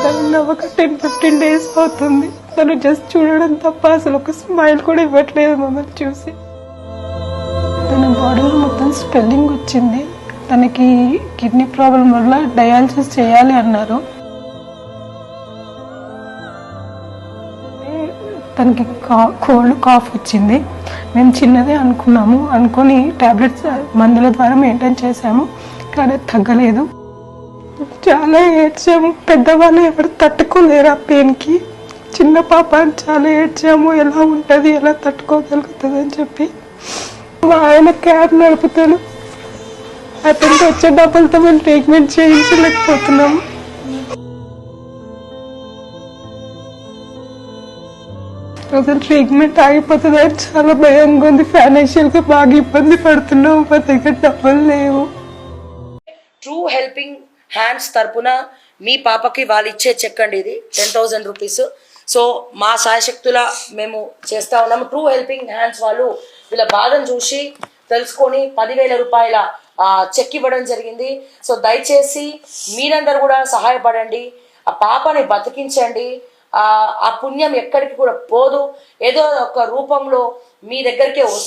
తను ఒక 10-15 days అవుతుంది. తను జస్ట్ చూడడం తప్ప అసలు ఒక స్మైల్ కూడా ఇవ్వట్లేదు మమ్మల్ని చూసి. తన బాడీలో మొత్తం స్వెల్లింగ్ వచ్చింది. తనకి కిడ్నీ ప్రాబ్లం వల్ల డయాలసిస్ చేయాలి అన్నారు. తనకి కోల్డ్ కాఫ్ వచ్చింది. మేము చిన్నదే అనుకొని టాబ్లెట్స్ మందుల ద్వారా మెయింటైన్ చేసాము, కానీ తగ్గలేదు. చాలా ఏడ్చాము. పెద్దవాళ్ళు ఎవరు తట్టుకోలేరు ఆ పెయిన్కి. చిన్న పాప చాలా ఏడ్చాము, ఎలా ఉంటుంది, ఎలా తట్టుకోగలుగుతుంది అని చెప్పి. మా ఆయన క్యాబ్ నడుపుతాడు. అతనికి వచ్చే డబ్బులతో మేము ట్రీట్మెంట్ చేయించలేకపోతున్నాము. అసలు ట్రీట్మెంట్ ఆగిపోతుంది అని చాలా భయంగా ఉంది. ఫైనాన్షియల్గా బాగా ఇబ్బంది పడుతున్నాము, మా దగ్గర డబ్బులు లేవు. ట్రూ హెల్పింగ్ హ్యాండ్స్ తరపున మీ పాపకి వాళ్ళు ఇచ్చే చెక్ అండి ఇది 10,000 రూపీస్. సో మా సాయశక్తుల మేము చేస్తా ఉన్నాము. ట్రూ హెల్పింగ్ హ్యాండ్స్ వాళ్ళు వీళ్ళ బాధను చూసి తెలుసుకొని 10,000 రూపాయల చెక్ ఇవ్వడం జరిగింది. సో దయచేసి మీరందరూ కూడా సహాయపడండి, ఆ పాపని బతికించండి. ఆ పుణ్యం ఎక్కడికి కూడా పోదు, ఏదో ఒక రూపంలో మీ దగ్గరికే వస్తుంది.